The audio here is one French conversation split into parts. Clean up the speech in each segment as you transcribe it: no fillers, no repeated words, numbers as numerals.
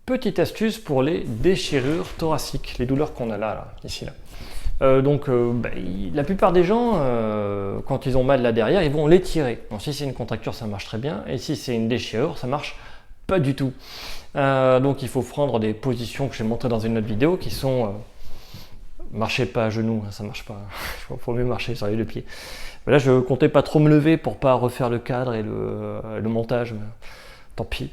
Petite astuce pour les déchirures thoraciques, les douleurs qu'on a là, ici. La plupart des gens, quand ils ont mal là derrière, ils vont l'étirer. Donc si c'est une contracture, ça marche très bien. Et si c'est une déchirure, ça marche pas du tout. Donc il faut prendre des positions que j'ai montrées dans une autre vidéo qui sont... marchez pas à genoux, hein, ça marche pas. Il faut mieux marcher sur les deux pieds. Mais là, je comptais pas trop me lever pour pas refaire le cadre et le montage. Mais tant pis.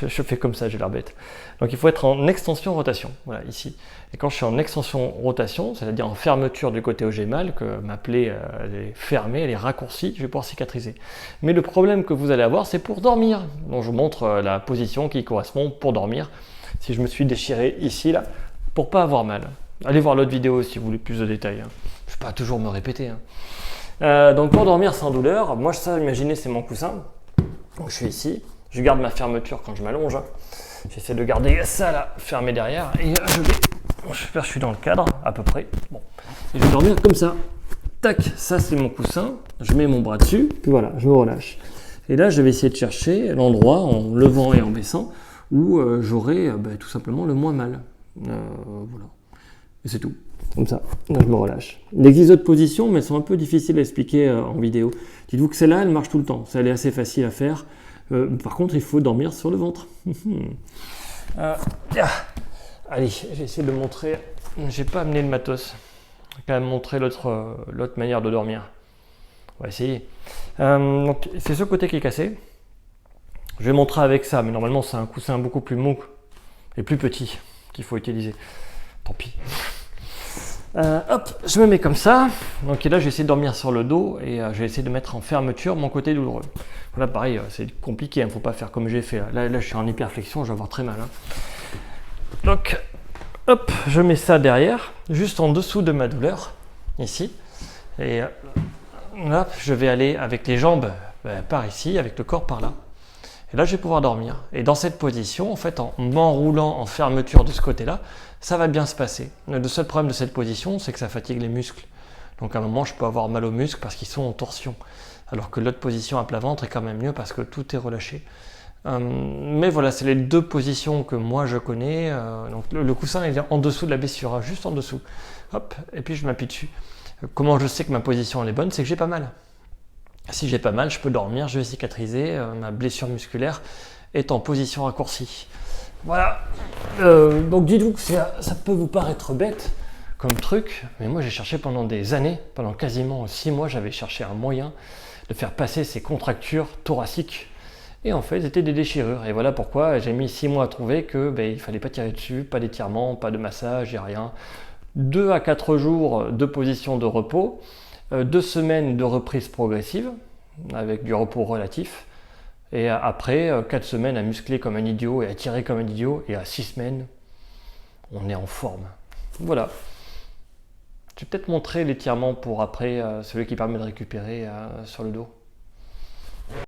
Je fais comme ça, j'ai l'air bête. Donc il faut être en extension rotation, voilà ici. Et quand je suis en extension rotation, c'est-à-dire en fermeture du côté où j'ai mal, que ma plaie elle est fermée, elle est raccourcie, je vais pouvoir cicatriser. Mais le problème que vous allez avoir, c'est pour dormir. Donc je vous montre la position qui correspond pour dormir. Si je me suis déchiré ici, là, pour pas avoir mal. Allez voir l'autre vidéo si vous voulez plus de détails. Hein. Je ne vais pas toujours me répéter. Hein. Donc pour dormir sans douleur, moi ça, imaginez, c'est mon coussin. Donc je suis ici. Je garde ma fermeture quand je m'allonge. Hein. J'essaie de garder ça là, fermé derrière. Et je suis dans le cadre, à peu près. Bon. Et je vais dormir comme ça. Tac, ça c'est mon coussin. Je mets mon bras dessus, puis voilà, je me relâche. Et là, je vais essayer de chercher l'endroit, en levant et en baissant, où j'aurai tout simplement le moins mal. Voilà. Et c'est tout. Comme ça, là je me relâche. Il existe d'autres positions, mais elles sont un peu difficiles à expliquer en vidéo. Dites-vous que celle-là, elle marche tout le temps. Elle est assez facile à faire. Par contre, il faut dormir sur le ventre. Allez, j'ai essayé de montrer. J'ai pas amené le matos. Je vais quand même montrer l'autre manière de dormir. On va essayer. Donc, c'est ce côté qui est cassé. Je vais montrer avec ça, mais normalement, c'est un coussin beaucoup plus mou et plus petit qu'il faut utiliser. Tant pis. Hop, je me mets comme ça. Donc là, je vais essayer de dormir sur le dos et je vais essayer de mettre en fermeture mon côté douloureux. Voilà, pareil, c'est compliqué, il ne faut pas faire comme j'ai fait. Là, je suis en hyperflexion, je vais avoir très mal. Hein. Donc, hop, je mets ça derrière, juste en dessous de ma douleur, ici. Et hop, je vais aller avec les jambes par ici, avec le corps par là. Et là, je vais pouvoir dormir. Et dans cette position, en fait, en m'enroulant en fermeture de ce côté-là, ça va bien se passer. Le seul problème de cette position, c'est que ça fatigue les muscles. Donc à un moment, je peux avoir mal aux muscles parce qu'ils sont en torsion. Alors que l'autre position à plat ventre est quand même mieux parce que tout est relâché. Mais voilà, c'est les deux positions que moi je connais. Donc le coussin est en dessous de la blessure, hein, juste en dessous. Hop, et puis je m'appuie dessus. Comment je sais que ma position elle est bonne? C'est que j'ai pas mal. Si j'ai pas mal, je peux dormir, je vais cicatriser, ma blessure musculaire est en position raccourcie. Voilà, donc dites-vous que ça peut vous paraître bête comme truc, mais moi j'ai cherché pendant des années, pendant quasiment 6 mois, j'avais cherché un moyen de faire passer ces contractures thoraciques. Et en fait, c'était des déchirures. Et voilà pourquoi j'ai mis 6 mois à trouver que il fallait pas tirer dessus, pas d'étirement, pas de massage, et rien. 2 à 4 jours de position de repos. 2 semaines de reprise progressive, avec du repos relatif, et après 4 semaines à muscler comme un idiot et à tirer comme un idiot, et à 6 semaines, on est en forme. Voilà. Je vais peut-être montrer l'étirement pour après, celui qui permet de récupérer sur le dos.